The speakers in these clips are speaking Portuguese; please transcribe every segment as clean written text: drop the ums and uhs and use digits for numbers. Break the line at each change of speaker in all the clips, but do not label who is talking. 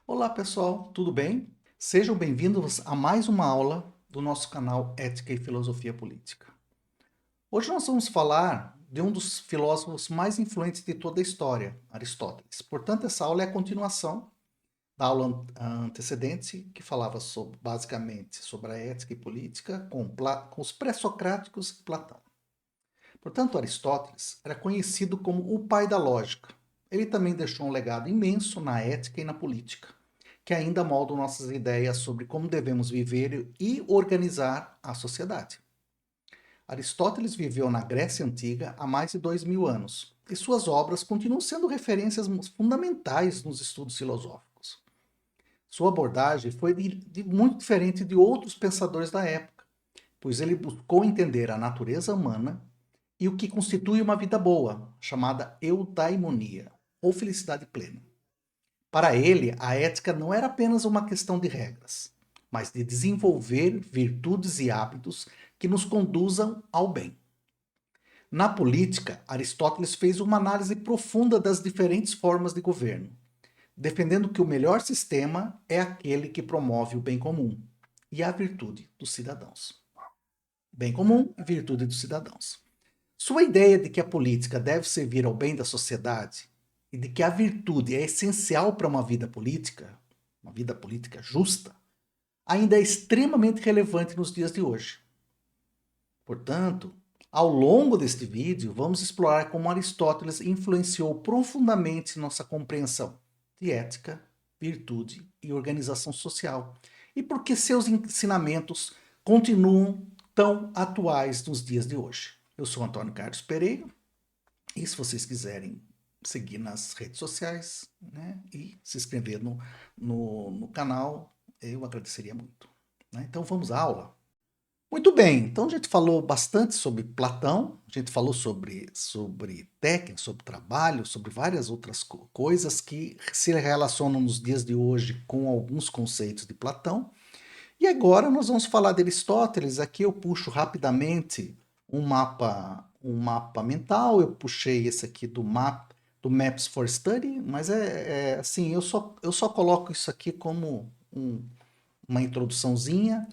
Olá pessoal, tudo bem? Sejam bem-vindos a mais uma aula do nosso canal Ética e Filosofia Política. Hoje nós vamos falar de um dos filósofos mais influentes de toda a história, Aristóteles. Portanto, essa aula é a continuação da aula antecedente, que falava basicamente sobre a ética e política com os pré-socráticos e Platão. Portanto, Aristóteles era conhecido como o pai da lógica. Ele também deixou um legado imenso na ética e na política, que ainda moldam nossas ideias sobre como devemos viver e organizar a sociedade. Aristóteles viveu na Grécia Antiga há mais de 2000 anos, e suas obras continuam sendo referências fundamentais nos estudos filosóficos. Sua abordagem foi muito diferente de outros pensadores da época, pois ele buscou entender a natureza humana e o que constitui uma vida boa, chamada eudaimonia, ou felicidade plena. Para ele, a ética não era apenas uma questão de regras, mas de desenvolver virtudes e hábitos que nos conduzam ao bem. Na política, Aristóteles fez uma análise profunda das diferentes formas de governo, defendendo que o melhor sistema é aquele que promove o bem comum e a virtude dos cidadãos. Bem comum e virtude dos cidadãos. Sua ideia de que a política deve servir ao bem da sociedade e de que a virtude é essencial para uma vida política justa, ainda é extremamente relevante nos dias de hoje. Portanto, ao longo deste vídeo, vamos explorar como Aristóteles influenciou profundamente nossa compreensão de ética, virtude e organização social, e por que seus ensinamentos continuam tão atuais nos dias de hoje. Eu sou Antônio Carlos Pereira, e se vocês quiserem seguir nas redes sociais, né, e se inscrever no canal, eu agradeceria muito. Né? Então vamos à aula. Muito bem, então a gente falou bastante sobre Platão, a gente falou sobre técnica, sobre trabalho, sobre várias outras coisas que se relacionam nos dias de hoje com alguns conceitos de Platão. E agora nós vamos falar de Aristóteles. Aqui eu puxo rapidamente um mapa mental. Eu puxei esse aqui do Maps for Study, mas assim, eu só coloco isso aqui como uma introduçãozinha.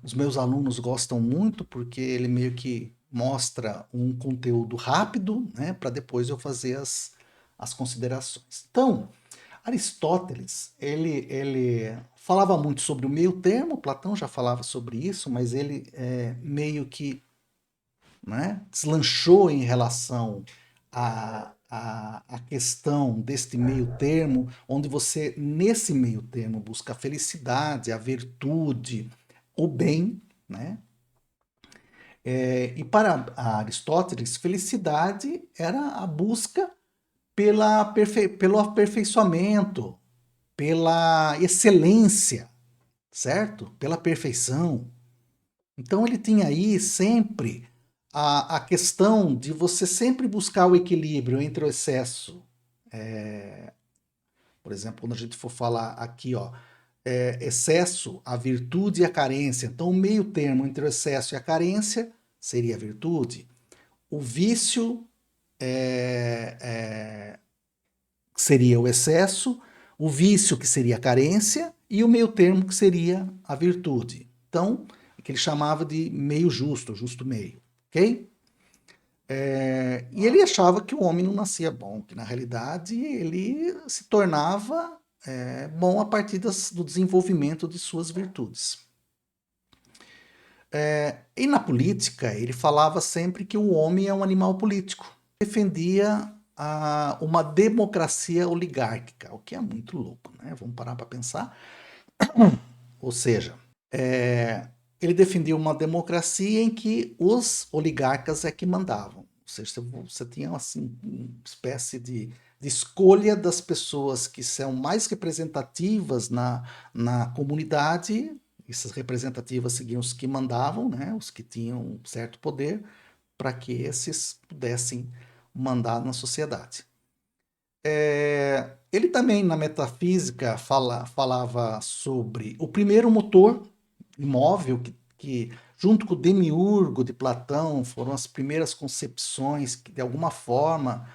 Os meus alunos gostam muito porque ele meio que mostra um conteúdo rápido, né, para depois eu fazer as considerações. Então, Aristóteles, ele falava muito sobre o meio termo, Platão já falava sobre isso, mas ele meio que, né, deslanchou em relação à questão deste meio termo, onde você, nesse meio termo, busca a felicidade, a virtude, o bem, né? E para Aristóteles, felicidade era a busca pelo aperfeiçoamento, pela excelência, certo? Pela perfeição. Então ele tinha aí sempre a questão de você sempre buscar o equilíbrio entre o excesso. Por exemplo, quando a gente for falar aqui, ó, excesso, a virtude e a carência. Então, o meio termo entre o excesso e a carência seria a virtude. O vício seria o excesso, o vício que seria a carência e o meio termo que seria a virtude. Então, que ele chamava de meio justo, justo meio, ok? E ele achava que o homem não nascia bom, que na realidade ele se tornava bom a partir do desenvolvimento de suas virtudes. E na política, ele falava sempre que o homem é um animal político. Defendia uma democracia oligárquica, o que é muito louco, né? Vamos parar para pensar. Ou seja, ele defendia uma democracia em que os oligarcas é que mandavam. Ou seja, você tinha assim, uma espécie de escolha das pessoas que são mais representativas na comunidade. Essas representativas seguiam os que mandavam, né, os que tinham certo poder, para que esses pudessem mandar na sociedade. Ele também, na metafísica, falava sobre o primeiro motor imóvel que, junto com o demiurgo de Platão, foram as primeiras concepções que, de alguma forma,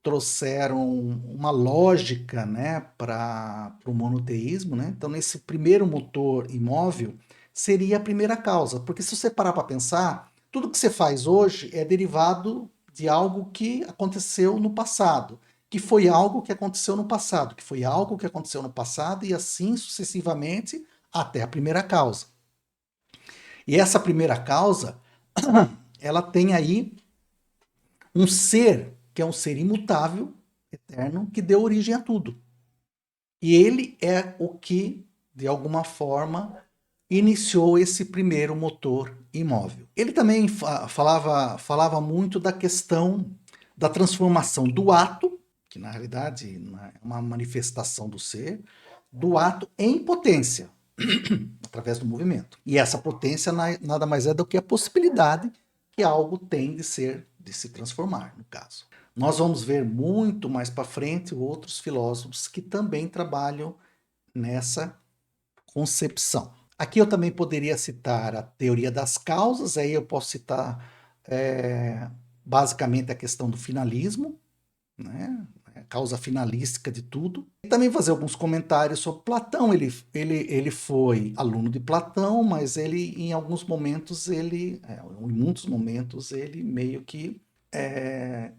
trouxeram uma lógica, né, para o monoteísmo, né? Então, nesse primeiro motor imóvel, seria a primeira causa. Porque se você parar para pensar, tudo que você faz hoje é derivado de algo que aconteceu no passado, que foi algo que aconteceu no passado, que foi algo que aconteceu no passado, e assim sucessivamente até a primeira causa. E essa primeira causa, ela tem aí um ser, que é um ser imutável, eterno, que deu origem a tudo. E ele é o que, de alguma forma, iniciou esse primeiro motor imóvel. Ele também falava muito da questão da transformação do ato, que na realidade é uma manifestação do ser, do ato em potência, através do movimento. E essa potência nada mais é do que a possibilidade que algo tem de se transformar, no caso. Nós vamos ver muito mais para frente outros filósofos que também trabalham nessa concepção. Aqui eu também poderia citar a teoria das causas, aí eu posso citar basicamente a questão do finalismo, né? A causa finalística de tudo. E também fazer alguns comentários sobre Platão. Ele foi aluno de Platão, mas ele, em alguns momentos, em muitos momentos, ele meio que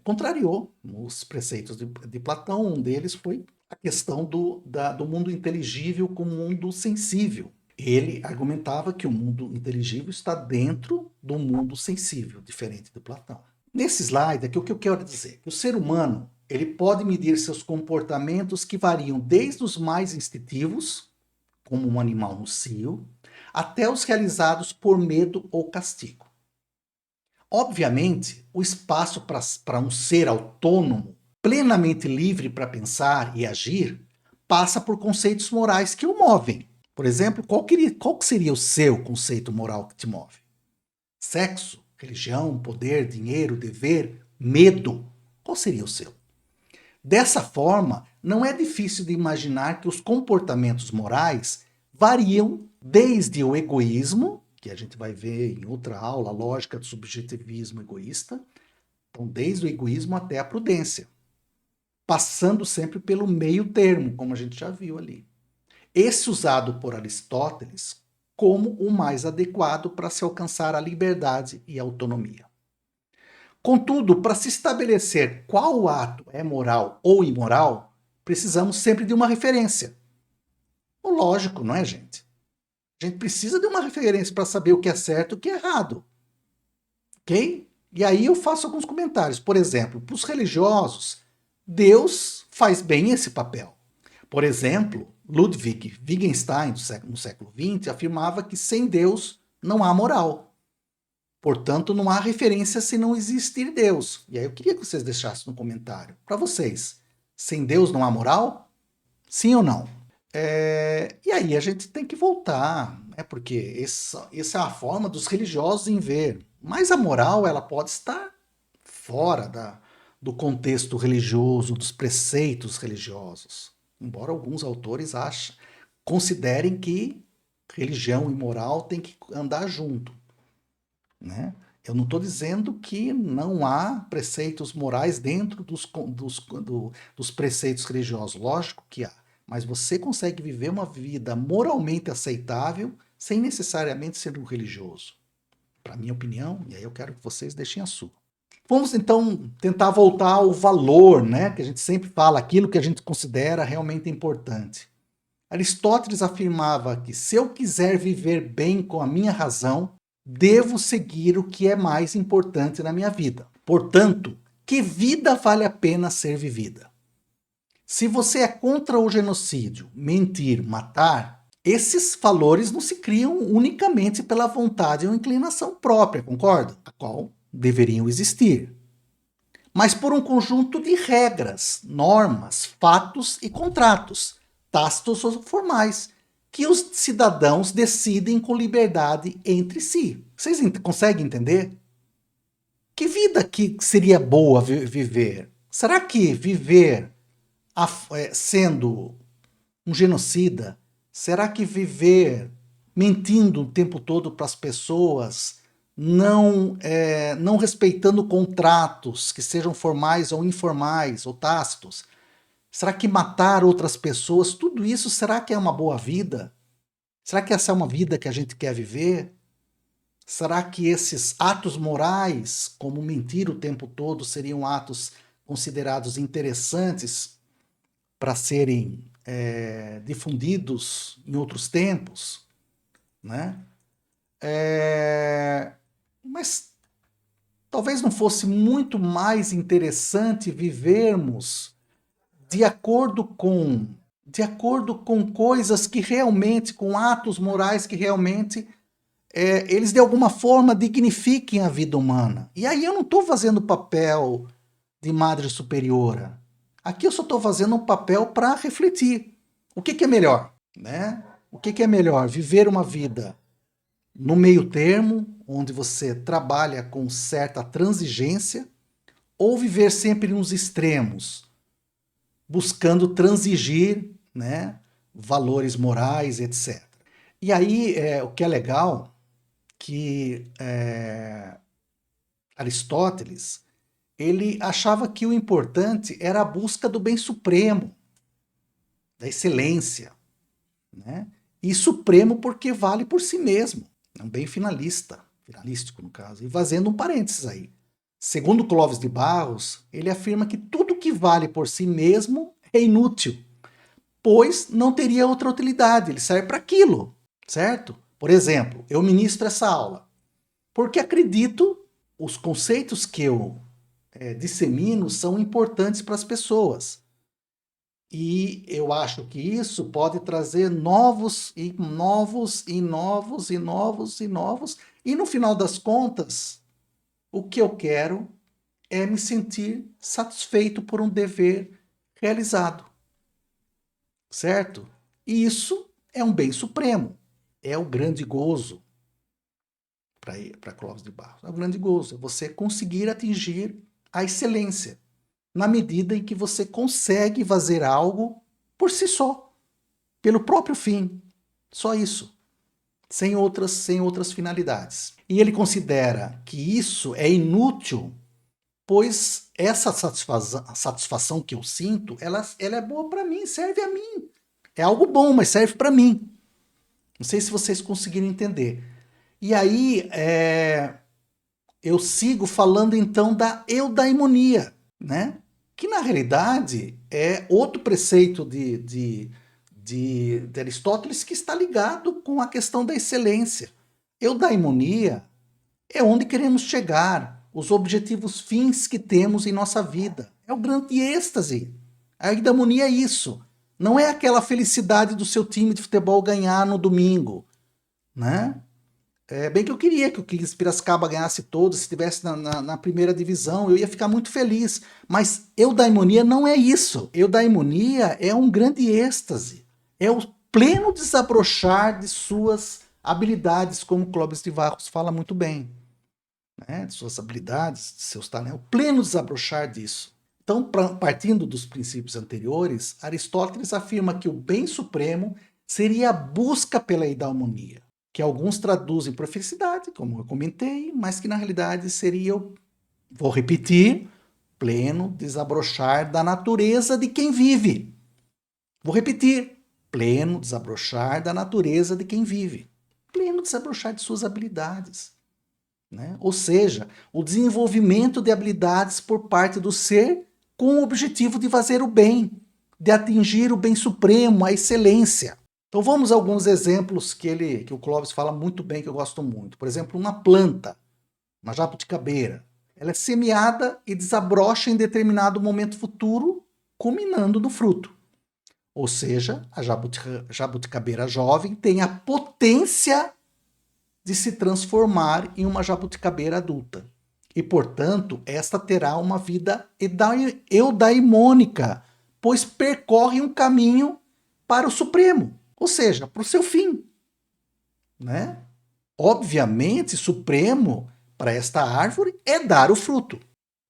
contrariou os preceitos de Platão. Um deles foi a questão do mundo inteligível com o mundo sensível. Ele argumentava que o mundo inteligível está dentro do mundo sensível, diferente de Platão. Nesse slide aqui, o que eu quero dizer? Que o ser humano ele pode medir seus comportamentos que variam desde os mais instintivos, como um animal no cio, até os realizados por medo ou castigo. Obviamente, o espaço para um ser autônomo, plenamente livre para pensar e agir, passa por conceitos morais que o movem. Por exemplo, qual seria o seu conceito moral que te move? Sexo, religião, poder, dinheiro, dever, medo. Qual seria o seu? Dessa forma, não é difícil de imaginar que os comportamentos morais variam desde o egoísmo, que a gente vai ver em outra aula, a lógica do subjetivismo egoísta, então desde o egoísmo até a prudência, passando sempre pelo meio termo, como a gente já viu ali. Esse usado por Aristóteles como o mais adequado para se alcançar a liberdade e a autonomia. Contudo, para se estabelecer qual ato é moral ou imoral, precisamos sempre de uma referência. Lógico, não é, gente? A gente precisa de uma referência para saber o que é certo e o que é errado. Ok? E aí eu faço alguns comentários. Por exemplo, para os religiosos, Deus faz bem esse papel. Por exemplo, Ludwig Wittgenstein, no século XX, afirmava que sem Deus não há moral. Portanto, não há referência se não existir Deus. E aí eu queria que vocês deixassem no comentário. Para vocês, sem Deus não há moral? Sim ou não? E aí a gente tem que voltar, né? Porque essa é a forma dos religiosos em ver. Mas a moral ela pode estar fora do contexto religioso, dos preceitos religiosos. Embora alguns autores considerem que religião e moral têm que andar junto, né? Eu não estou dizendo que não há preceitos morais dentro dos preceitos religiosos. Lógico que há. Mas você consegue viver uma vida moralmente aceitável sem necessariamente ser um religioso. Para minha opinião, e aí eu quero que vocês deixem a sua. Vamos então tentar voltar ao valor, né? Que a gente sempre fala, aquilo que a gente considera realmente importante. Aristóteles afirmava que se eu quiser viver bem com a minha razão, devo seguir o que é mais importante na minha vida. Portanto, que vida vale a pena ser vivida? Se você é contra o genocídio, mentir, matar, esses valores não se criam unicamente pela vontade ou inclinação própria, concorda? A qual deveriam existir. Mas por um conjunto de regras, normas, fatos e contratos, tácitos ou formais, que os cidadãos decidem com liberdade entre si. Vocês conseguem entender? Que vida que seria boa viver? Será que viver sendo um genocida? Será que viver mentindo o tempo todo para as pessoas não respeitando contratos que sejam formais ou informais ou tácitos? Será que matar outras pessoas, tudo isso, será que é uma boa vida? Será que essa é uma vida que a gente quer viver? Será que esses atos morais, como mentir o tempo todo, seriam atos considerados interessantes para serem difundidos em outros tempos? Né? Mas talvez não fosse muito mais interessante vivermos de acordo com coisas que realmente, com atos morais que realmente eles de alguma forma dignifiquem a vida humana. E aí eu não estou fazendo papel de madre superiora. Aqui eu só estou fazendo um papel para refletir. O que é melhor? Né? O que é melhor? Viver uma vida no meio termo, onde você trabalha com certa transigência, ou viver sempre nos extremos, buscando transigir, né, valores morais, etc. E aí, o que é legal, que Aristóteles, ele achava que o importante era a busca do bem supremo, da excelência, né? E supremo porque vale por si mesmo, é um bem finalístico no caso. E fazendo um parênteses aí. Segundo Clóvis de Barros, ele afirma que tudo que vale por si mesmo é inútil, pois não teria outra utilidade, ele serve para aquilo, certo? Por exemplo, eu ministro essa aula porque acredito os conceitos que eu dissemino são importantes para as pessoas. E eu acho que isso pode trazer novos e novos e novos e novos e novos. E no final das contas, o que eu quero é me sentir satisfeito por um dever realizado. Certo? E isso é um bem supremo. É o grande gozo para Clóvis de Barros. É o grande gozo. É você conseguir atingir a excelência na medida em que você consegue fazer algo por si só, pelo próprio fim. Só isso. Sem outras finalidades. E ele considera que isso é inútil, pois essa satisfação que eu sinto, ela é boa para mim, serve a mim. É algo bom, mas serve para mim. Não sei se vocês conseguiram entender. E aí, eu sigo falando então da eudaimonia, né? Que na realidade é outro preceito de Aristóteles que está ligado com a questão da excelência. Eudaimonia é onde queremos chegar, os objetivos fins que temos em nossa vida. É o grande êxtase. A eudaimonia é isso. Não é aquela felicidade do seu time de futebol ganhar no domingo, né? Bem que eu queria que o 15 Piracicaba ganhasse todos, se estivesse na primeira divisão, eu ia ficar muito feliz. Mas eudaimonia não é isso. Eudaimonia é um grande êxtase. É o pleno desabrochar de suas habilidades, como Clóvis de Barros fala muito bem. Né? De suas habilidades, de seus talentos. O pleno desabrochar disso. Então, partindo dos princípios anteriores, Aristóteles afirma que o bem supremo seria a busca pela eudaimonia, que alguns traduzem por felicidade, como eu comentei, mas que na realidade seria, vou repetir, pleno desabrochar da natureza de quem vive. Vou repetir, pleno desabrochar da natureza de quem vive. Pleno desabrochar de suas habilidades. Né? Ou seja, o desenvolvimento de habilidades por parte do ser com o objetivo de fazer o bem, de atingir o bem supremo, a excelência. Então vamos a alguns exemplos que o Clóvis fala muito bem, que eu gosto muito. Por exemplo, uma planta, uma jabuticabeira, ela é semeada e desabrocha em determinado momento futuro, culminando no fruto. Ou seja, a jabuticabeira jovem tem a potência de se transformar em uma jabuticabeira adulta. E, portanto, esta terá uma vida eudaimônica, pois percorre um caminho para o Supremo, ou seja, para o seu fim. Né? Obviamente, supremo para esta árvore é dar o fruto.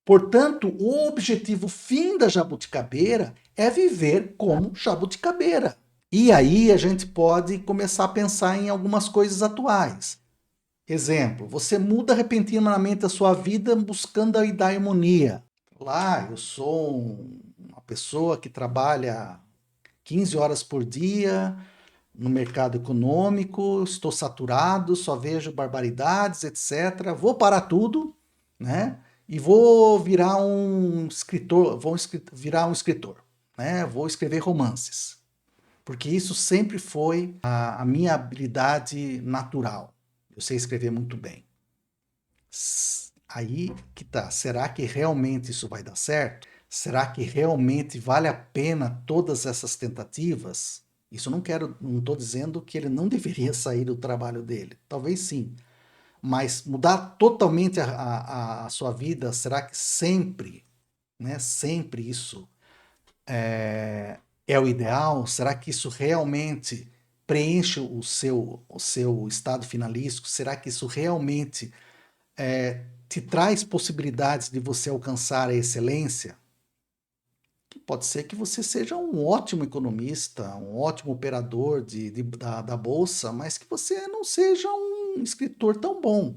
Portanto, o objetivo fim da jabuticabeira é viver como jabuticabeira. E aí a gente pode começar a pensar em algumas coisas atuais. Exemplo, você muda repentinamente a sua vida buscando a eudaimonia. Lá, eu sou uma pessoa que trabalha 15 horas por dia no mercado econômico, estou saturado, só vejo barbaridades, etc. Vou parar tudo, né? E vou virar um escritor, virar um escritor, né? Vou escrever romances, porque isso sempre foi a minha habilidade natural. Eu sei escrever muito bem. Aí que tá. Será que realmente isso vai dar certo? Será que realmente vale a pena todas essas tentativas? Isso não estou dizendo que ele não deveria sair do trabalho dele. Talvez sim. Mas mudar totalmente a sua vida, será que sempre, né? Sempre isso é o ideal? Será que isso realmente preenche o seu estado finalístico? Será que isso realmente te traz possibilidades de você alcançar a excelência? Pode ser que você seja um ótimo economista, um ótimo operador da bolsa, mas que você não seja um escritor tão bom,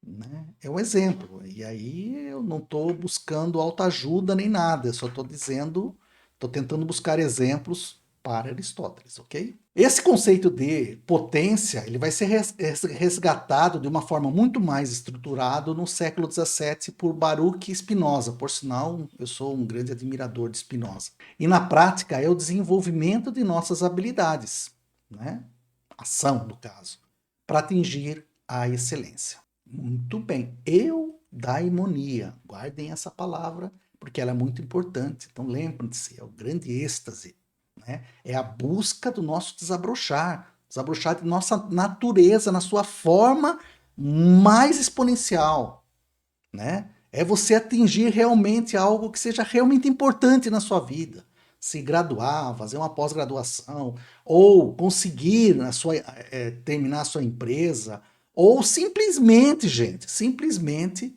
né? É um exemplo. E aí eu não estou buscando autoajuda nem nada, eu só estou tentando buscar exemplos para Aristóteles, ok? Esse conceito de potência, ele vai ser resgatado de uma forma muito mais estruturada no século XVII por Baruch Spinoza. Por sinal, eu sou um grande admirador de Spinoza. E na prática é o desenvolvimento de nossas habilidades, né? Ação, no caso, para atingir a excelência. Muito bem. Eudaimonia. Guardem essa palavra, porque ela é muito importante. Então, lembrem-se, é o grande êxtase, né? É a busca do nosso desabrochar de nossa natureza, na sua forma mais exponencial, né? É você atingir realmente algo que seja realmente importante na sua vida. Se graduar, fazer uma pós-graduação, ou conseguir terminar a sua empresa, ou simplesmente, gente, simplesmente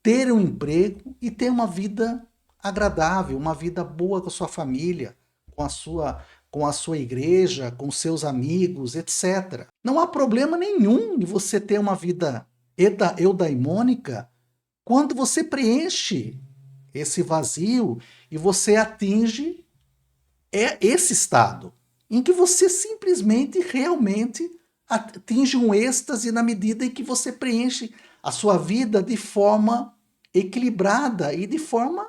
ter um emprego e ter uma vida agradável, uma vida boa com a sua família, com a sua igreja, com seus amigos, etc. Não há problema nenhum em você ter uma vida eudaimônica quando você preenche esse vazio e você atinge esse estado em que você simplesmente, realmente atinge um êxtase na medida em que você preenche a sua vida de forma equilibrada e de forma,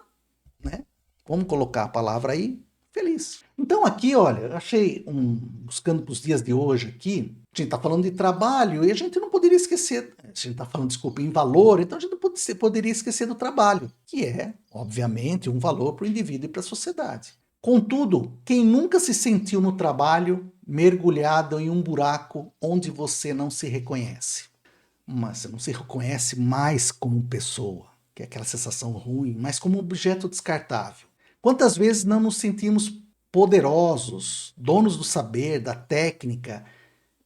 né? Vamos colocar a palavra aí, feliz. Então aqui, olha, eu achei buscando para os dias de hoje aqui, a gente está falando de trabalho e a gente não poderia esquecer, a gente está falando, desculpa, em valor, então a gente não poderia esquecer do trabalho, que é, obviamente, um valor para o indivíduo e para a sociedade. Contudo, quem nunca se sentiu no trabalho mergulhado em um buraco onde você não se reconhece? Mas você não se reconhece mais como pessoa, que é aquela sensação ruim, mas como objeto descartável. Quantas vezes não nos sentimos poderosos, donos do saber, da técnica,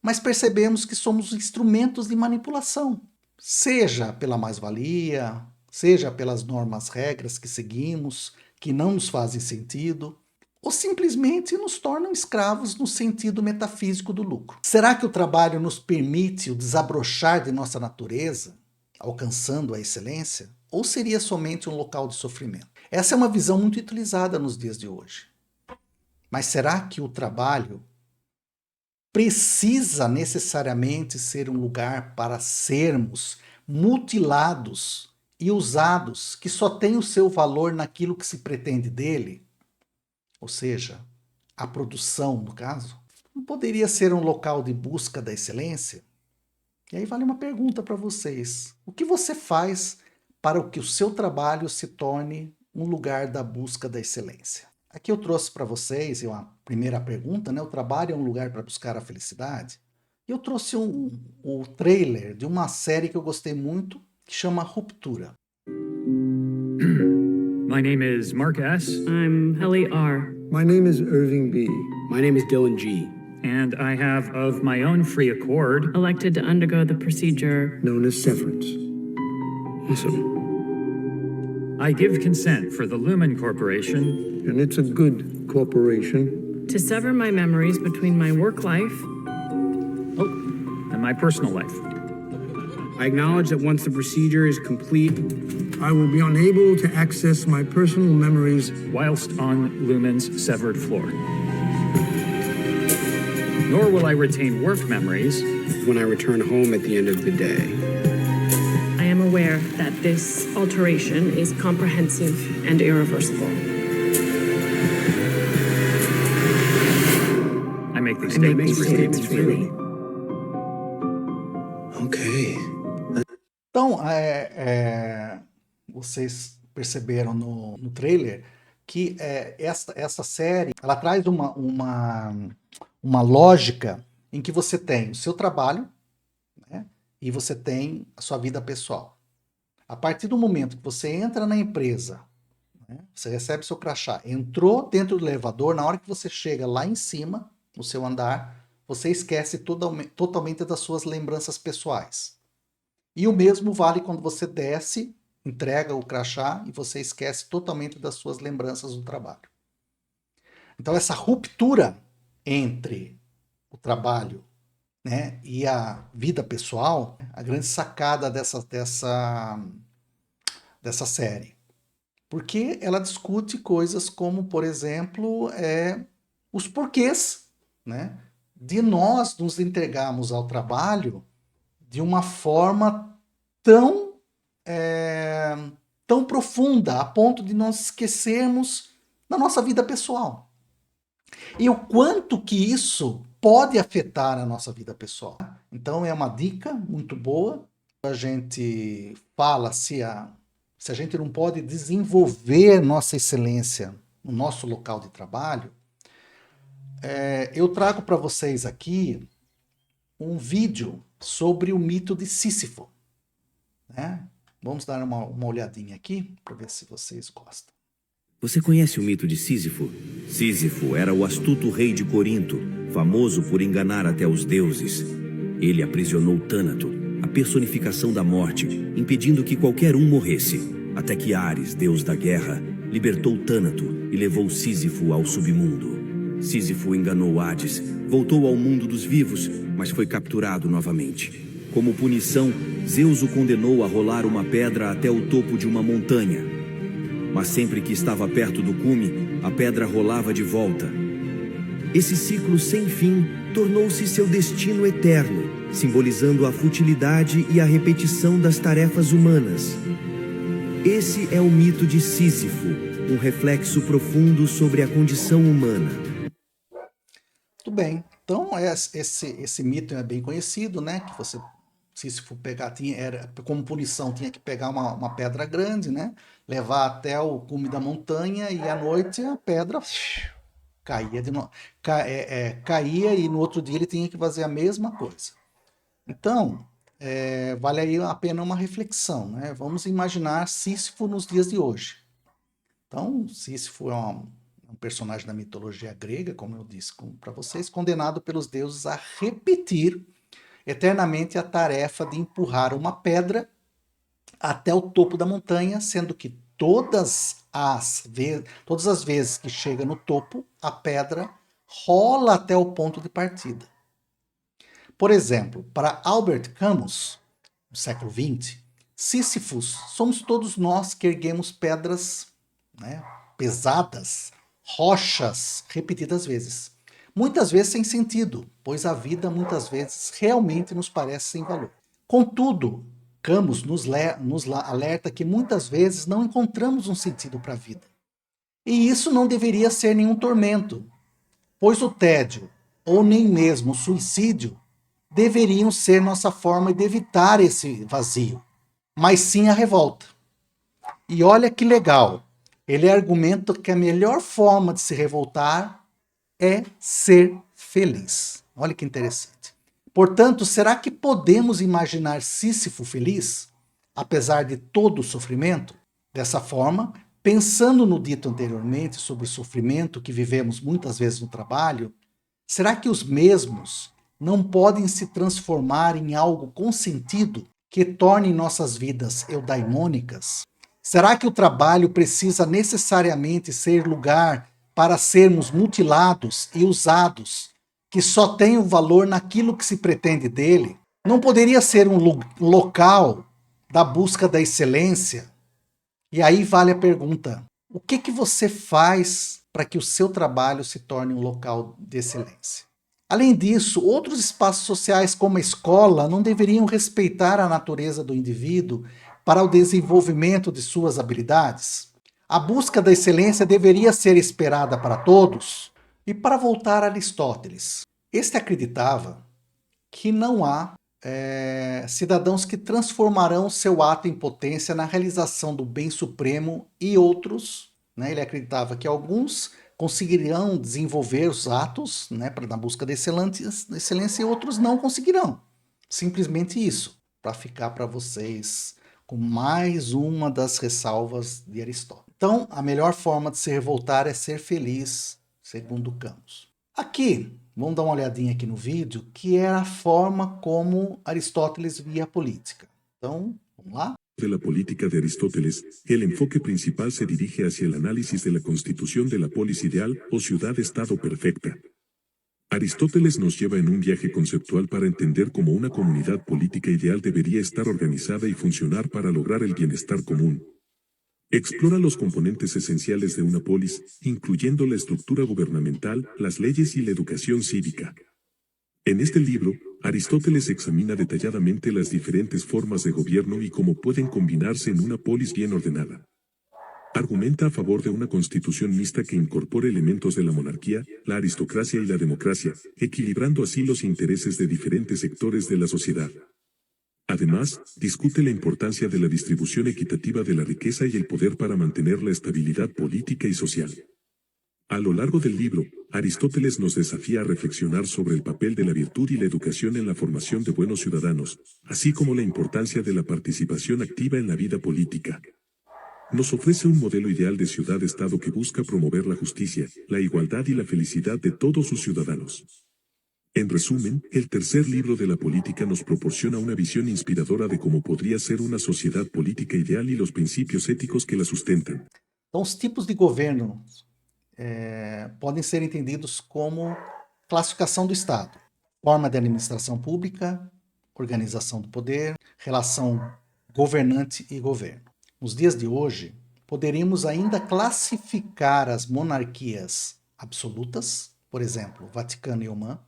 mas percebemos que somos instrumentos de manipulação, seja pela mais-valia, seja pelas normas, regras que seguimos, que não nos fazem sentido, ou simplesmente nos tornam escravos no sentido metafísico do lucro. Será que o trabalho nos permite o desabrochar de nossa natureza, alcançando a excelência? Ou seria somente um local de sofrimento? Essa é uma visão muito utilizada nos dias de hoje. Mas será que o trabalho precisa necessariamente ser um lugar para sermos mutilados e usados, que só tem o seu valor naquilo que se pretende dele? Ou seja, a produção, no caso, não poderia ser um local de busca da excelência? E aí vale uma pergunta para vocês. O que você faz para que o seu trabalho se torne um lugar da busca da excelência? Aqui eu trouxe para vocês uma primeira pergunta, né? O trabalho é um lugar para buscar a felicidade? E eu trouxe o trailer de uma série que eu gostei muito, que chama Ruptura.
My name is Mark S.
I'm Helly R.
My name is Irving B.
My name is Dylan G.
And I have, of my own free accord,
Elected to undergo the procedure
Known as severance.
Awesome.
I give consent for the Lumen Corporation,
And it's a good corporation.
to sever my memories between my work life
and my personal life.
I acknowledge that once the procedure is complete,
I will be unable to access my personal memories.
whilst on Lumen's severed floor. Nor will I retain work memories
when I return home at the end of the day.
I am aware that this alteration is comprehensive and irreversible.
I make these
I make these
statements
statements freely.
Okay.
Então, vocês perceberam no trailer que essa série ela traz uma lógica em que você tem o seu trabalho, né, e você tem a sua vida pessoal. A partir do momento que você entra na empresa, né, você recebe seu crachá, entrou dentro do elevador, na hora que você chega lá em cima, no seu andar, você esquece totalmente das suas lembranças pessoais. E o mesmo vale quando você desce, entrega o crachá e você esquece totalmente das suas lembranças do trabalho. Então essa ruptura entre o trabalho, né, e a vida pessoal, a grande sacada dessa série. Porque ela discute coisas como, por exemplo, os porquês, né, de nós nos entregarmos ao trabalho de uma forma tão profunda, a ponto de nós esquecermos da nossa vida pessoal. E o quanto que isso pode afetar a nossa vida pessoal. Então é uma dica muito boa. A gente fala se a gente não pode desenvolver nossa excelência no nosso local de trabalho, eu trago para vocês aqui um vídeo sobre o mito de Sísifo, né? Vamos dar uma olhadinha aqui para ver se vocês gostam.
Você conhece o mito de Sísifo? Sísifo era o astuto rei de Corinto, famoso por enganar até os deuses. Ele aprisionou Tânato, a personificação da morte, impedindo que qualquer um morresse, até que Ares, deus da guerra, libertou Tânato e levou Sísifo ao submundo. Sísifo enganou Hades, voltou ao mundo dos vivos, mas foi capturado novamente. Como punição, Zeus o condenou a rolar uma pedra até o topo de uma montanha. Mas sempre que estava perto do cume, a pedra rolava de volta. Esse ciclo sem fim tornou-se seu destino eterno, simbolizando a futilidade e a repetição das tarefas humanas. Esse é o mito de Sísifo, um reflexo profundo sobre a condição humana.
Muito bem. Então, esse mito é bem conhecido, né? Que Sísifo como punição, tinha que pegar uma pedra grande, né? Levar até o cume da montanha e à noite a pedra caía caía e no outro dia ele tinha que fazer a mesma coisa. Então, vale aí a pena uma reflexão, né? Vamos imaginar Sísifo nos dias de hoje. Então, Sísifo é um personagem da mitologia grega, como eu disse para vocês, condenado pelos deuses a repetir eternamente a tarefa de empurrar uma pedra até o topo da montanha, sendo que todas as vezes que chega no topo, a pedra rola até o ponto de partida. Por exemplo, para Albert Camus, no século XX, Sísifos somos todos nós que erguemos pedras, né, pesadas, rochas repetidas vezes. Muitas vezes sem sentido, pois a vida muitas vezes realmente nos parece sem valor. Contudo, Camus nos alerta que muitas vezes não encontramos um sentido para a vida. E isso não deveria ser nenhum tormento, pois o tédio, ou nem mesmo o suicídio, deveriam ser nossa forma de evitar esse vazio, mas sim a revolta. E olha que legal, ele argumenta que a melhor forma de se revoltar é ser feliz. Olha que interessante. Portanto, será que podemos imaginar Sísifo feliz, apesar de todo o sofrimento? Dessa forma, pensando no dito anteriormente sobre o sofrimento que vivemos muitas vezes no trabalho, será que os mesmos não podem se transformar em algo com sentido que torne nossas vidas eudaimônicas? Será que o trabalho precisa necessariamente ser lugar para sermos mutilados e usados, que só tem o valor naquilo que se pretende dele? Não poderia ser um local da busca da excelência? E aí vale a pergunta: o que você faz para que o seu trabalho se torne um local de excelência? Além disso, outros espaços sociais como a escola não deveriam respeitar a natureza do indivíduo para o desenvolvimento de suas habilidades? A busca da excelência deveria ser esperada para todos? E para voltar a Aristóteles, este acreditava que não há cidadãos que transformarão seu ato em potência na realização do bem supremo e outros, né, ele acreditava que alguns conseguirão desenvolver os atos, né, na busca da excelência e outros não conseguirão. Simplesmente isso, para ficar para vocês com mais uma das ressalvas de Aristóteles. Então, a melhor forma de se revoltar é ser feliz, segundo Camus. Aqui, vamos dar uma olhadinha aqui no vídeo, que é a forma como Aristóteles via a política. Então, vamos lá?
De la política de Aristóteles, el enfoque principal se dirige hacia el análisis de la constitución de la polis ideal o ciudad-estado perfecta. Aristóteles nos lleva en un viaje conceptual para entender cómo una comunidad política ideal debería estar organizada y funcionar para lograr el bienestar común. Explora los componentes esenciales de una polis, incluyendo la estructura gubernamental, las leyes y la educación cívica. En este libro, Aristóteles examina detalladamente las diferentes formas de gobierno y cómo pueden combinarse en una polis bien ordenada. Argumenta a favor de una constitución mixta que incorpore elementos de la monarquía, la aristocracia y la democracia, equilibrando así los intereses de diferentes sectores de la sociedad. Además, discute la importancia de la distribución equitativa de la riqueza y el poder para mantener la estabilidad política y social. A lo largo del libro, Aristóteles nos desafía a reflexionar sobre el papel de la virtud y la educación en la formación de buenos ciudadanos, así como la importancia de la participación activa en la vida política. Nos ofrece un modelo ideal de ciudad-estado que busca promover la justicia, la igualdad y la felicidad de todos sus ciudadanos. En resumen, el tercer libro de la política nos proporciona una visión inspiradora de cómo podría ser una sociedad política ideal y los principios éticos que la sustentan.
Então, os tipos de governo podem ser entendidos como classificação do Estado, forma de administração pública, organização do poder, relação governante e governo. Nos dias de hoje, poderíamos ainda classificar as monarquias absolutas, por exemplo, Vaticano e Omã,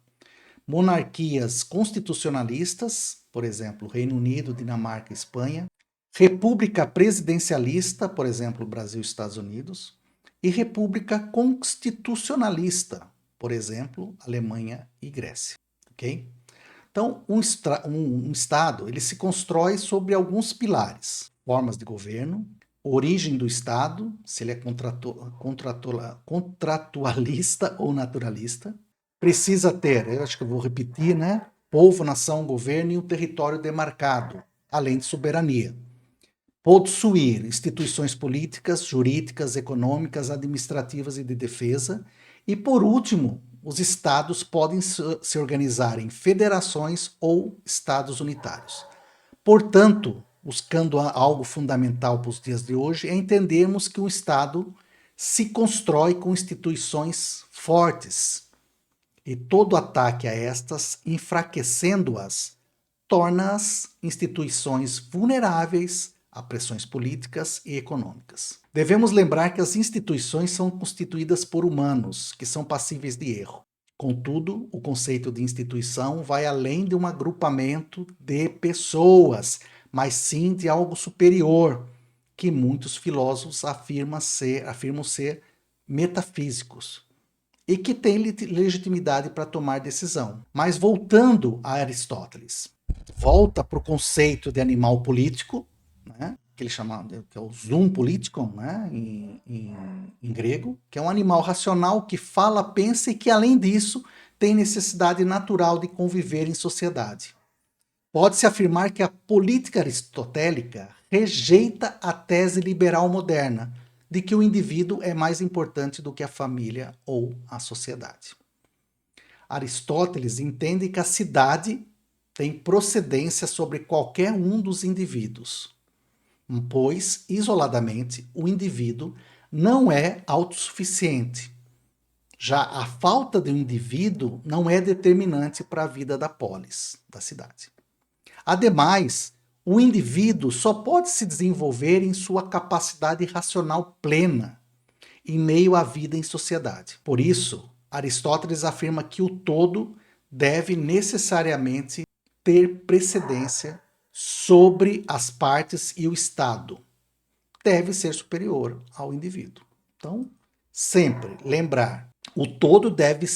monarquias constitucionalistas, por exemplo, Reino Unido, Dinamarca e Espanha, república presidencialista, por exemplo, Brasil e Estados Unidos, e república constitucionalista, por exemplo, Alemanha e Grécia. Ok? Então, um Estado ele se constrói sobre alguns pilares: formas de governo, origem do Estado, se ele é contratualista ou naturalista. Precisa ter, eu acho que eu vou repetir, né? Povo, nação, governo e um território demarcado, além de soberania. Possuir instituições políticas, jurídicas, econômicas, administrativas e de defesa. E, por último, os estados podem se organizar em federações ou estados unitários. Portanto, buscando algo fundamental para os dias de hoje, é entendermos que um estado se constrói com instituições fortes. E todo ataque a estas, enfraquecendo-as, torna as instituições vulneráveis a pressões políticas e econômicas. Devemos lembrar que as instituições são constituídas por humanos, que são passíveis de erro. Contudo, o conceito de instituição vai além de um agrupamento de pessoas, mas sim de algo superior, que muitos filósofos afirmam ser metafísicos, e que têm legitimidade para tomar decisão. Mas voltando a Aristóteles, volta para o conceito de animal político, né, que ele chama, que é o zoon politikon, né, em grego, que é um animal racional que fala, pensa e que, além disso, tem necessidade natural de conviver em sociedade. Pode-se afirmar que a política aristotélica rejeita a tese liberal moderna de que o indivíduo é mais importante do que a família ou a sociedade. Aristóteles entende que a cidade tem procedência sobre qualquer um dos indivíduos, pois, isoladamente, o indivíduo não é autossuficiente. Já a falta de um indivíduo não é determinante para a vida da polis, da cidade. Ademais, o indivíduo só pode se desenvolver em sua capacidade racional plena, em meio à vida em sociedade. Por isso, Aristóteles afirma que o todo deve necessariamente ter precedência sobre as partes e o Estado. Deve ser superior ao indivíduo. Então, sempre lembrar, o todo deve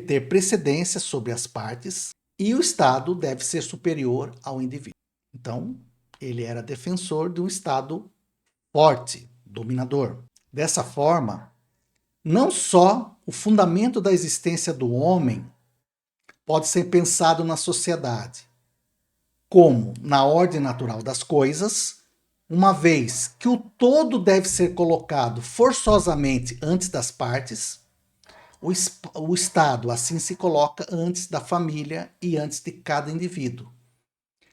ter precedência sobre as partes e o Estado deve ser superior ao indivíduo. Então, ele era defensor de um Estado forte, dominador. Dessa forma, não só o fundamento da existência do homem pode ser pensado na sociedade, como na ordem natural das coisas, uma vez que o todo deve ser colocado forçosamente antes das partes, o Estado assim se coloca antes da família e antes de cada indivíduo,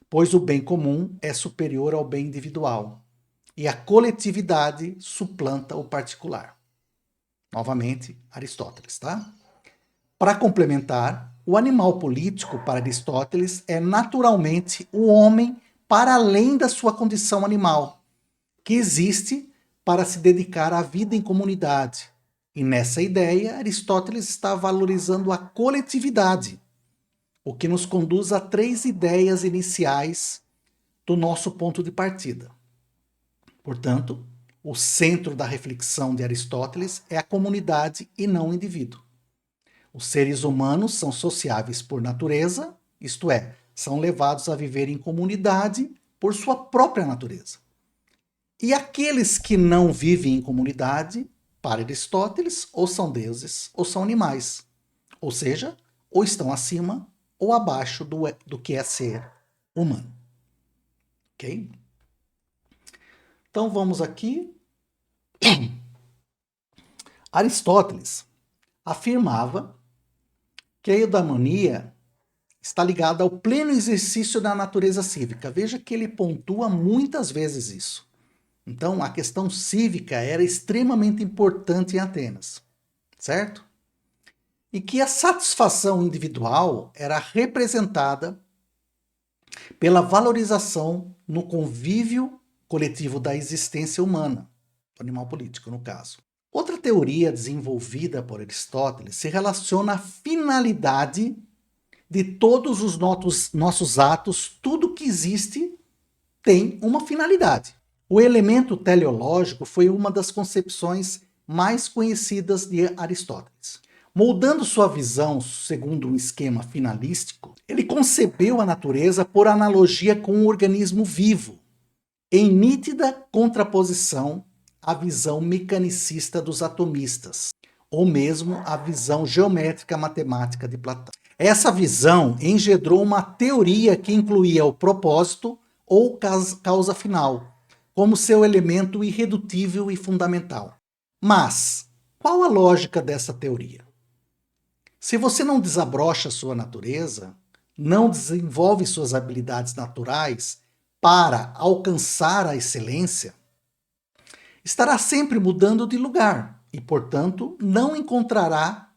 pois o bem comum é superior ao bem individual e a coletividade suplanta o particular. Novamente, Aristóteles, tá? Para complementar, o animal político para Aristóteles é naturalmente o homem para além da sua condição animal, que existe para se dedicar à vida em comunidade. E nessa ideia, Aristóteles está valorizando a coletividade, o que nos conduz a 3 ideias iniciais do nosso ponto de partida. Portanto, o centro da reflexão de Aristóteles é a comunidade e não o indivíduo. Os seres humanos são sociáveis por natureza, isto é, são levados a viver em comunidade por sua própria natureza. E aqueles que não vivem em comunidade, para Aristóteles, ou são deuses ou são animais. Ou seja, ou estão acima ou abaixo do que é ser humano. Ok? Então vamos aqui. Aristóteles afirmava que a eudaimonia está ligada ao pleno exercício da natureza cívica. Veja que ele pontua muitas vezes isso. Então, a questão cívica era extremamente importante em Atenas, certo? E que a satisfação individual era representada pela valorização no convívio coletivo da existência humana, do animal político, no caso. Outra teoria desenvolvida por Aristóteles se relaciona à finalidade de todos os nossos atos. Tudo que existe tem uma finalidade. O elemento teleológico foi uma das concepções mais conhecidas de Aristóteles. Moldando sua visão segundo um esquema finalístico, ele concebeu a natureza por analogia com um organismo vivo, em nítida contraposição à visão mecanicista dos atomistas, ou mesmo à visão geométrica matemática de Platão. Essa visão engendrou uma teoria que incluía o propósito ou causa final, como seu elemento irredutível e fundamental. Mas, qual a lógica dessa teoria? Se você não desabrocha sua natureza, não desenvolve suas habilidades naturais para alcançar a excelência, estará sempre mudando de lugar e, portanto, não encontrará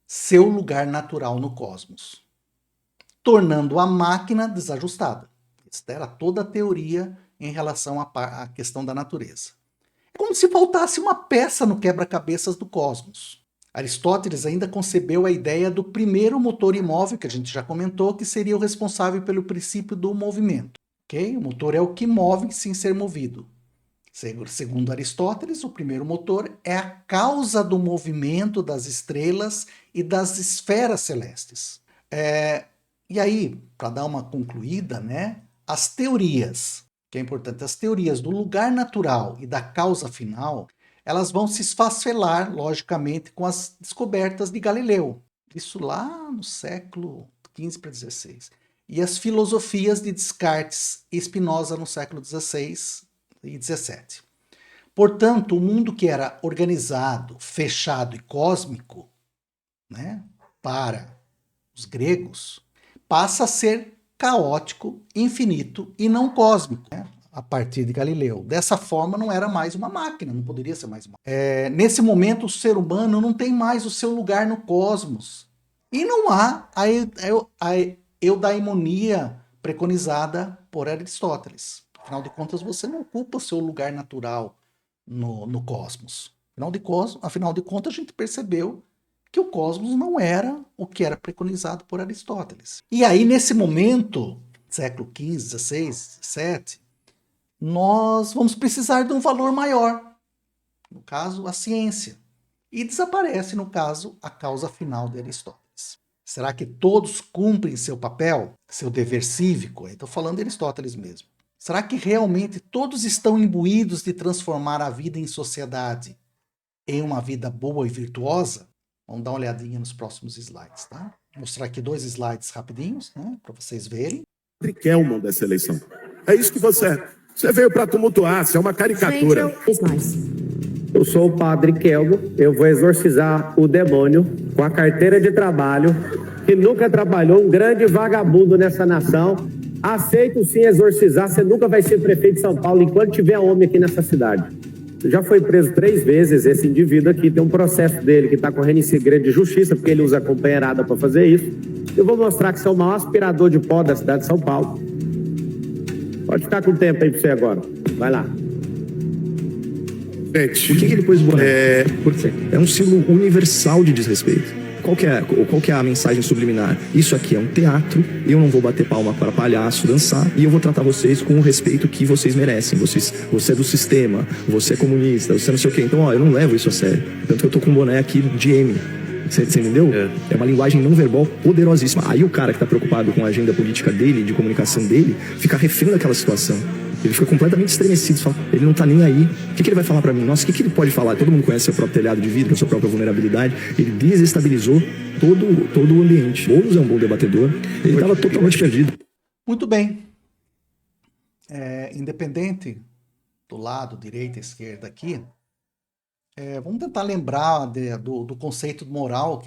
seu lugar natural no cosmos, tornando a máquina desajustada. Esta era toda a teoria em relação à questão da natureza. É como se faltasse uma peça no quebra-cabeças do cosmos. Aristóteles ainda concebeu a ideia do primeiro motor imóvel, que a gente já comentou, que seria o responsável pelo princípio do movimento. Okay? O motor é o que move sem ser movido. Segundo Aristóteles, o primeiro motor é a causa do movimento das estrelas e das esferas celestes. E aí, para dar uma concluída, né, as teorias, que é importante, as teorias do lugar natural e da causa final, elas vão se esfacelar, logicamente, com as descobertas de Galileu. Isso lá no século XV para XVI. E as filosofias de Descartes e Spinoza no século XVI e XVII. Portanto, o mundo que era organizado, fechado e cósmico, né, para os gregos, passa a ser caótico, infinito e não cósmico, né, a partir de Galileu. Dessa forma, não era mais uma máquina, não poderia ser mais uma máquina. Nesse momento, o ser humano não tem mais o seu lugar no cosmos. E não há a eudaimonia preconizada por Aristóteles. Afinal de contas, você não ocupa o seu lugar natural no cosmos. Afinal de contas, a gente percebeu que o cosmos não era o que era preconizado por Aristóteles. E aí, nesse momento, século XV, XVI, XVII, nós vamos precisar de um valor maior, no caso, a ciência. E desaparece, no caso, a causa final de Aristóteles. Será que todos cumprem seu papel, seu dever cívico? Estou falando de Aristóteles mesmo. Será que realmente todos estão imbuídos de transformar a vida em sociedade em uma vida boa e virtuosa? Vamos dar uma olhadinha nos próximos slides, tá? Vou mostrar aqui 2 slides rapidinhos, né, para vocês verem.
Padre Kelmon dessa eleição. É isso que você é. Você veio para tumultuar, você é uma caricatura.
Eu sou o Padre Kelmo, eu vou exorcizar o demônio com a carteira de trabalho, que nunca trabalhou, um grande vagabundo nessa nação. Aceito sim exorcizar, você nunca vai ser prefeito de São Paulo enquanto tiver homem aqui nessa cidade. Já foi preso 3 vezes, esse indivíduo aqui, tem um processo dele que está correndo em segredo de justiça, porque ele usa companheirada para fazer isso. Eu vou mostrar que você é o maior aspirador de pó da cidade de São Paulo. Pode ficar com o tempo aí para você agora. Vai lá.
Gente, por que ele pôs o boné? Porque é um símbolo universal de desrespeito. Qual que é a mensagem subliminar? Isso aqui é um teatro, eu não vou bater palma para palhaço dançar, e eu vou tratar vocês com o respeito que vocês merecem. Você é do sistema, você é comunista, você não sei o quê. Então, ó, eu não levo isso a sério. Tanto que eu tô com um boné aqui de M. Você entendeu? É uma linguagem não verbal poderosíssima. Aí o cara que tá preocupado com a agenda política dele, de comunicação dele, fica refém daquela situação. Ele fica completamente estremecido, ele não tá nem aí. O que ele vai falar pra mim? Nossa, o que ele pode falar? Todo mundo conhece seu próprio telhado de vidro, a sua própria vulnerabilidade. Ele desestabilizou todo o ambiente. Boulos é um bom debatedor. Ele estava totalmente perdido.
Muito bem. Independente do lado, direita, esquerda aqui, vamos tentar lembrar do conceito de moral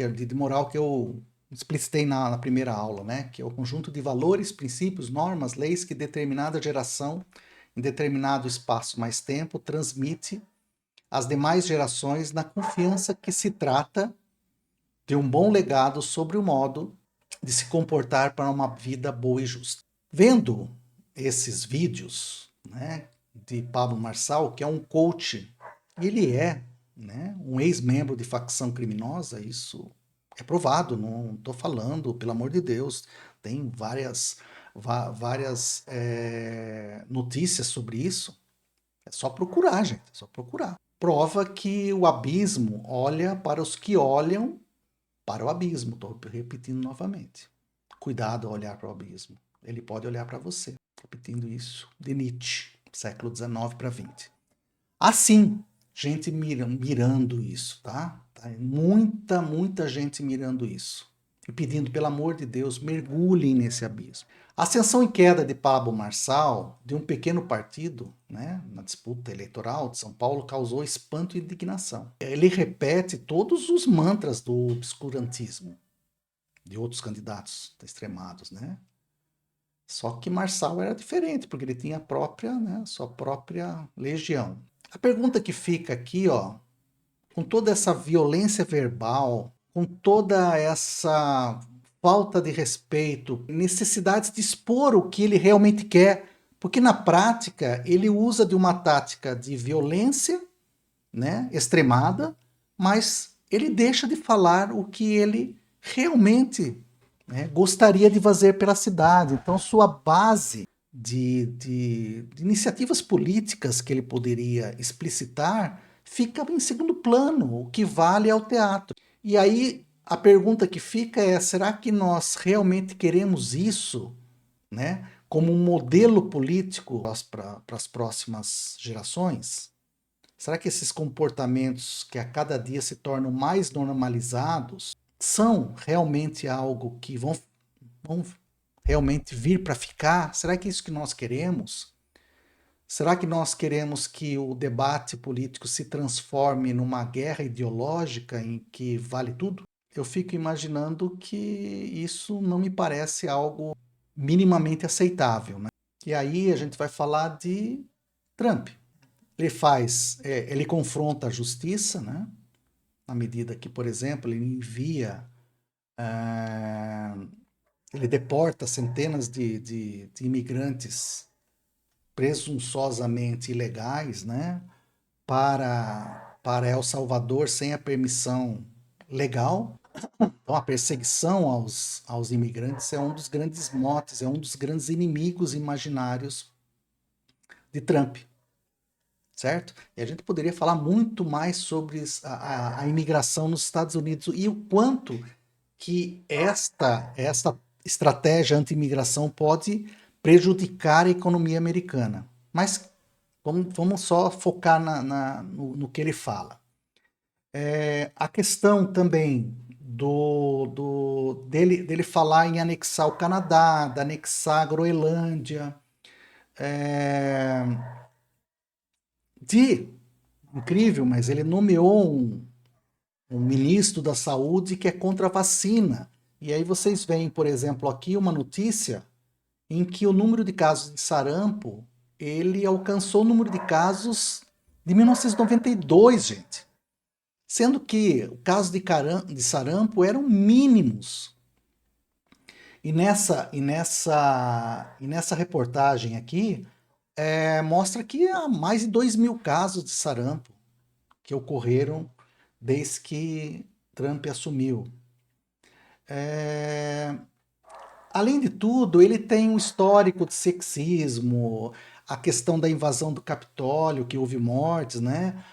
que eu explicitei na primeira aula, né? Que é o conjunto de valores, princípios, normas, leis que determinada geração, em determinado espaço mais tempo, transmite às demais gerações na confiança que se trata de um bom legado sobre o modo de se comportar para uma vida boa e justa. Vendo esses vídeos, né, de Pablo Marçal, que é um coach, ele é, né, um ex-membro de facção criminosa, isso é provado, não estou falando, pelo amor de Deus, tem várias notícias sobre isso. É só procurar, gente, é só procurar. Prova que o abismo olha para os que olham para o abismo. Estou repetindo novamente. Cuidado ao olhar para o abismo. Ele pode olhar para você. Repetindo isso de Nietzsche, século XIX para XX. Assim, gente mirando isso, tá? Muita gente mirando isso. E pedindo, pelo amor de Deus, mergulhem nesse abismo. A ascensão e queda de Pablo Marçal, de um pequeno partido, né, na disputa eleitoral de São Paulo, causou espanto e indignação. Ele repete todos os mantras do obscurantismo de outros candidatos extremados, né? Só que Marçal era diferente, porque ele tinha sua própria legião. A pergunta que fica aqui, ó, com toda essa violência verbal, com toda essa falta de respeito, necessidade de expor o que ele realmente quer, porque na prática ele usa de uma tática de violência, né, extremada, mas ele deixa de falar o que ele realmente, né, gostaria de fazer pela cidade. Então sua base de iniciativas políticas que ele poderia explicitar fica em segundo plano, o que vale é o teatro. E aí a pergunta que fica é, será que nós realmente queremos isso, né, como um modelo político para as próximas gerações? Será que esses comportamentos que a cada dia se tornam mais normalizados são realmente algo que vão realmente vir para ficar? Será que é isso que nós queremos? Será que nós queremos que o debate político se transforme numa guerra ideológica em que vale tudo? Eu fico imaginando que isso não me parece algo minimamente aceitável, né? E aí a gente vai falar de Trump. Ele confronta a justiça, né? Na medida que, por exemplo, ele envia ele deporta centenas de imigrantes presunçosamente ilegais, né, para El Salvador sem a permissão legal. Então, a perseguição aos imigrantes é um dos grandes motes, é um dos grandes inimigos imaginários de Trump, certo? E a gente poderia falar muito mais sobre a imigração nos Estados Unidos e o quanto que esta estratégia anti-imigração pode prejudicar a economia americana. Mas vamos só focar no que ele fala. A questão também dele falar em anexar o Canadá, de anexar a Groenlândia, incrível, mas ele nomeou um ministro da saúde que é contra a vacina. E aí vocês veem, por exemplo, aqui uma notícia em que o número de casos de sarampo, ele alcançou o número de casos de 1992, gente. Sendo que o caso de sarampo eram mínimos. E nessa reportagem aqui, mostra que há mais de 2.000 casos de sarampo que ocorreram desde que Trump assumiu. Além de tudo, ele tem um histórico de sexismo, a questão da invasão do Capitólio, que houve mortes, né?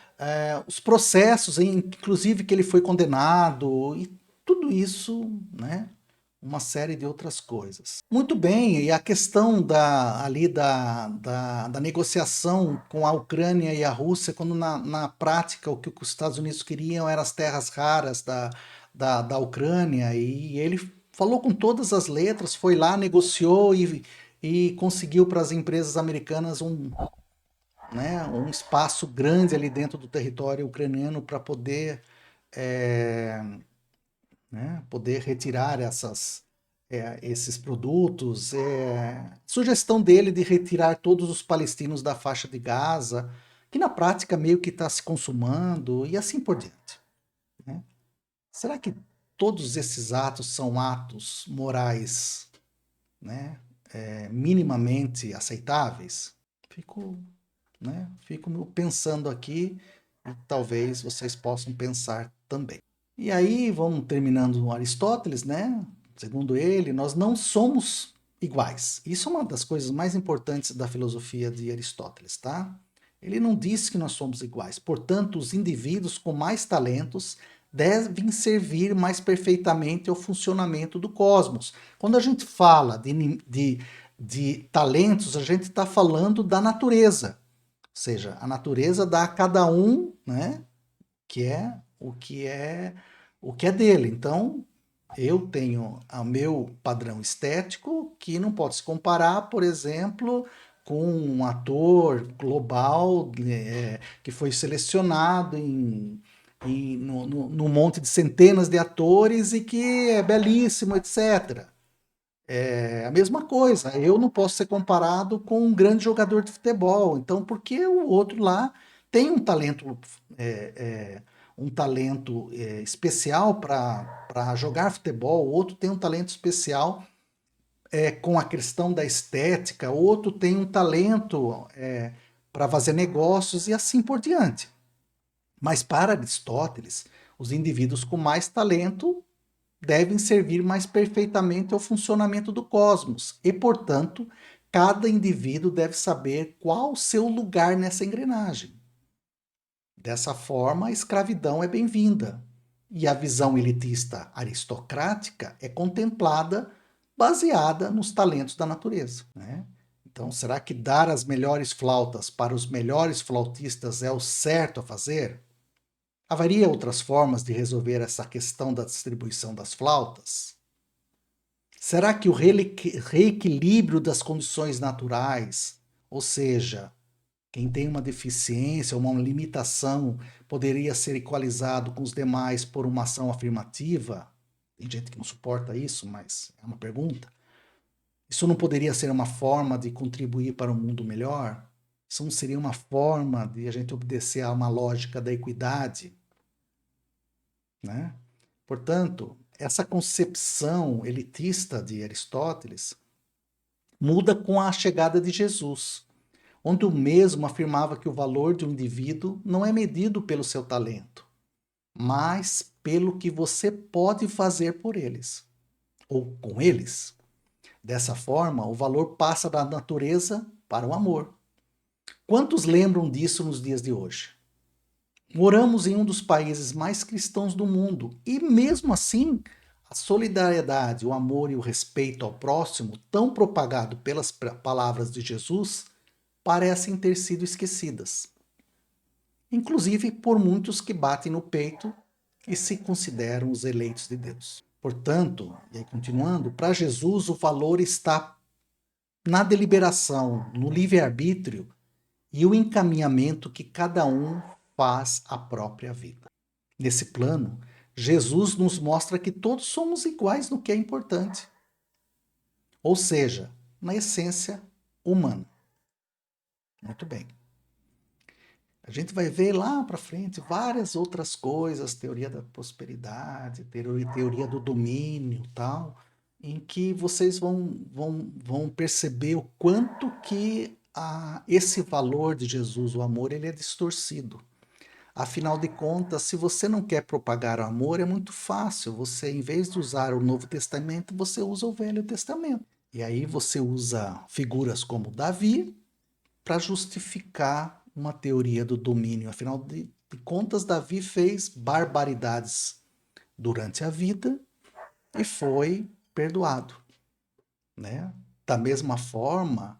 Os processos, inclusive que ele foi condenado, e tudo isso, né? Uma série de outras coisas. Muito bem, e a questão da negociação com a Ucrânia e a Rússia, quando na prática o que os Estados Unidos queriam eram as terras raras da Ucrânia, e ele falou com todas as letras, foi lá, negociou e conseguiu para as empresas americanas um espaço grande ali dentro do território ucraniano para poder retirar esses produtos. Sugestão dele de retirar todos os palestinos da faixa de Gaza, que na prática meio que está se consumando, e assim por diante, né? Será que todos esses atos são atos morais, né, minimamente aceitáveis? Fico pensando aqui, e talvez vocês possam pensar também. E aí, vamos terminando Aristóteles, né? Segundo ele, nós não somos iguais. Isso é uma das coisas mais importantes da filosofia de Aristóteles, tá? Ele não disse que nós somos iguais. Portanto, os indivíduos com mais talentos devem servir mais perfeitamente ao funcionamento do cosmos. Quando a gente fala de talentos, a gente está falando da natureza. Ou seja, a natureza dá a cada um, né, o que é dele. Então, eu tenho o meu padrão estético que não pode se comparar, por exemplo, com um ator global que foi selecionado num monte de centenas de atores e que é belíssimo, etc. É a mesma coisa, eu não posso ser comparado com um grande jogador de futebol, então porque o outro lá tem um talento especial para jogar futebol, o outro tem um talento especial com a questão da estética, o outro tem um talento para fazer negócios e assim por diante. Mas para Aristóteles, os indivíduos com mais talento devem servir mais perfeitamente ao funcionamento do cosmos e, portanto, cada indivíduo deve saber qual o seu lugar nessa engrenagem. Dessa forma, a escravidão é bem-vinda e a visão elitista aristocrática é contemplada baseada nos talentos da natureza, né? Então, será que dar as melhores flautas para os melhores flautistas é o certo a fazer? Haveria outras formas de resolver essa questão da distribuição das flautas? Será que o reequilíbrio das condições naturais, ou seja, quem tem uma deficiência, uma limitação, poderia ser equalizado com os demais por uma ação afirmativa? Tem gente que não suporta isso, mas é uma pergunta. Isso não poderia ser uma forma de contribuir para um mundo melhor? Isso não seria uma forma de a gente obedecer a uma lógica da equidade? Né? Portanto, essa concepção elitista de Aristóteles muda com a chegada de Jesus, onde o mesmo afirmava que o valor de um indivíduo não é medido pelo seu talento, mas pelo que você pode fazer por eles, ou com eles. Dessa forma, o valor passa da natureza para o amor. Quantos lembram disso nos dias de hoje? Moramos em um dos países mais cristãos do mundo e, mesmo assim, a solidariedade, o amor e o respeito ao próximo, tão propagado pelas palavras de Jesus, parecem ter sido esquecidas. Inclusive por muitos que batem no peito e se consideram os eleitos de Deus. Portanto, e aí continuando, para Jesus o valor está na deliberação, no livre-arbítrio e o encaminhamento que cada um faz à própria vida. Nesse plano, Jesus nos mostra que todos somos iguais no que é importante. Ou seja, na essência humana. Muito bem. A gente vai ver lá para frente várias outras coisas, teoria da prosperidade, teoria do domínio, tal, em que vocês vão perceber o quanto que esse valor de Jesus, o amor, ele é distorcido. Afinal de contas, se você não quer propagar o amor, é muito fácil. Você, em vez de usar o Novo Testamento, você usa o Velho Testamento. E aí você usa figuras como Davi para justificar uma teoria do domínio. Afinal de contas, Davi fez barbaridades durante a vida e foi perdoado, né? Da mesma forma,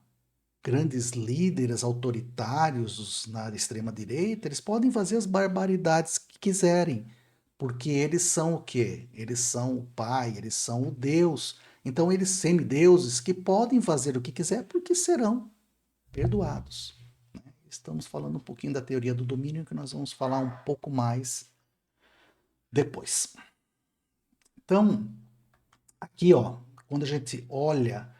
grandes líderes autoritários na extrema-direita, eles podem fazer as barbaridades que quiserem, porque eles são o quê? Eles são o Pai, eles são o Deus. Então, eles semideuses que podem fazer o que quiser porque serão perdoados. Estamos falando um pouquinho da teoria do domínio, que nós vamos falar um pouco mais depois. Então, aqui, ó, quando a gente olha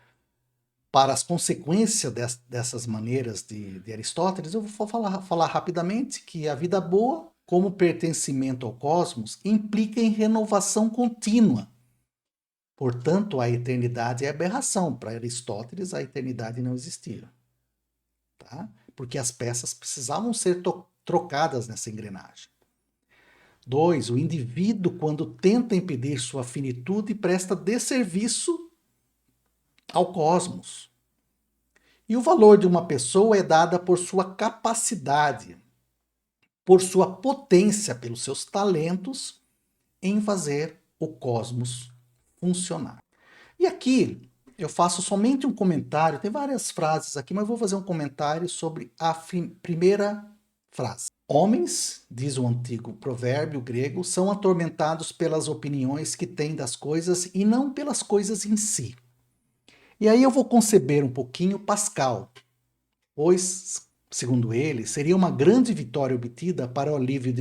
para as consequências dessas maneiras de Aristóteles, eu vou falar rapidamente que a vida boa, como pertencimento ao cosmos, implica em renovação contínua. Portanto, a eternidade é aberração. Para Aristóteles, a eternidade não existia. Tá? Porque as peças precisavam ser trocadas nessa engrenagem. 2. O indivíduo, quando tenta impedir sua finitude, presta desserviço ao cosmos. E o valor de uma pessoa é dado por sua capacidade, por sua potência, pelos seus talentos em fazer o cosmos funcionar. E aqui eu faço somente um comentário, tem várias frases aqui, mas eu vou fazer um comentário sobre a primeira frase. Homens, diz o antigo provérbio grego, são atormentados pelas opiniões que têm das coisas e não pelas coisas em si. E aí eu vou conceber um pouquinho Pascal, pois, segundo ele, seria uma grande vitória obtida para o alívio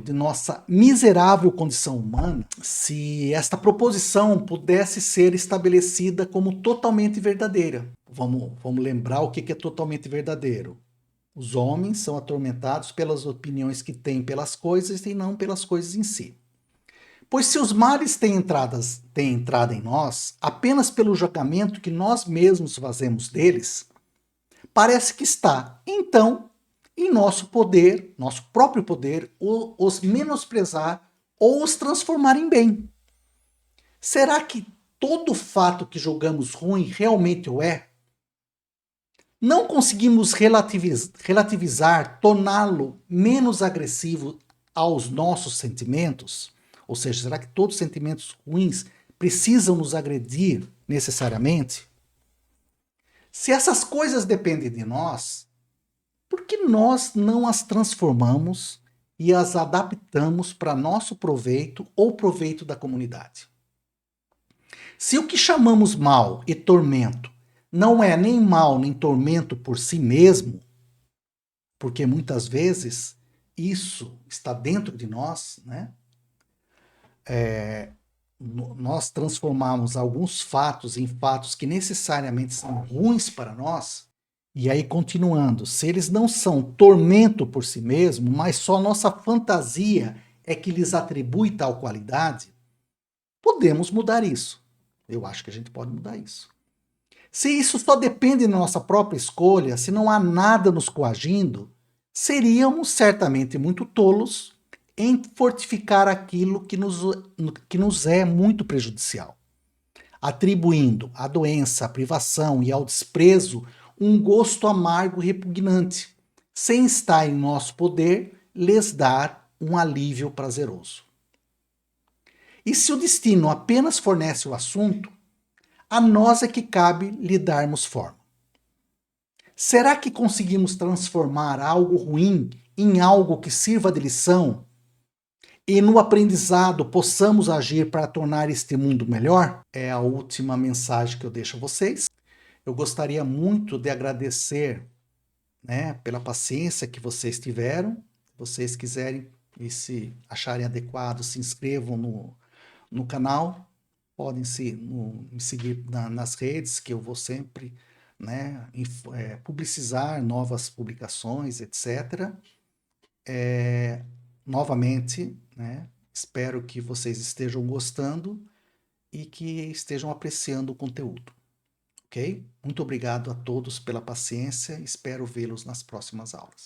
de nossa miserável condição humana, se esta proposição pudesse ser estabelecida como totalmente verdadeira. Vamos lembrar o que é totalmente verdadeiro. Os homens são atormentados pelas opiniões que têm pelas coisas e não pelas coisas em si. Pois se os males têm entrado em nós, apenas pelo julgamento que nós mesmos fazemos deles, parece que está, então, em nosso poder, nosso próprio poder, os menosprezar ou os transformar em bem. Será que todo fato que julgamos ruim realmente o é? Não conseguimos relativizar, torná-lo menos agressivo aos nossos sentimentos? Ou seja, será que todos os sentimentos ruins precisam nos agredir necessariamente? Se essas coisas dependem de nós, por que nós não as transformamos e as adaptamos para nosso proveito ou proveito da comunidade? Se o que chamamos mal e tormento não é nem mal nem tormento por si mesmo, porque muitas vezes isso está dentro de nós, né? Nós transformamos alguns fatos em fatos que necessariamente são ruins para nós. E aí, continuando, se eles não são tormento por si mesmo, mas só nossa fantasia é que lhes atribui tal qualidade, podemos mudar isso. Eu acho que a gente pode mudar isso. Se isso só depende da nossa própria escolha, se não há nada nos coagindo, seríamos certamente muito tolos em fortificar aquilo que nos é muito prejudicial, atribuindo à doença, à privação e ao desprezo um gosto amargo e repugnante, sem estar em nosso poder lhes dar um alívio prazeroso. E se o destino apenas fornece o assunto, a nós é que cabe lhe darmos forma. Será que conseguimos transformar algo ruim em algo que sirva de lição e no aprendizado possamos agir para tornar este mundo melhor? É a última mensagem que eu deixo a vocês. Eu gostaria muito de agradecer, pela paciência que vocês tiveram. Se vocês quiserem e se acharem adequado, se inscrevam no canal. Podem me seguir nas redes, que eu vou sempre publicizar novas publicações, etc. Novamente, espero que vocês estejam gostando e que estejam apreciando o conteúdo. Ok? Muito obrigado a todos pela paciência. Espero vê-los nas próximas aulas.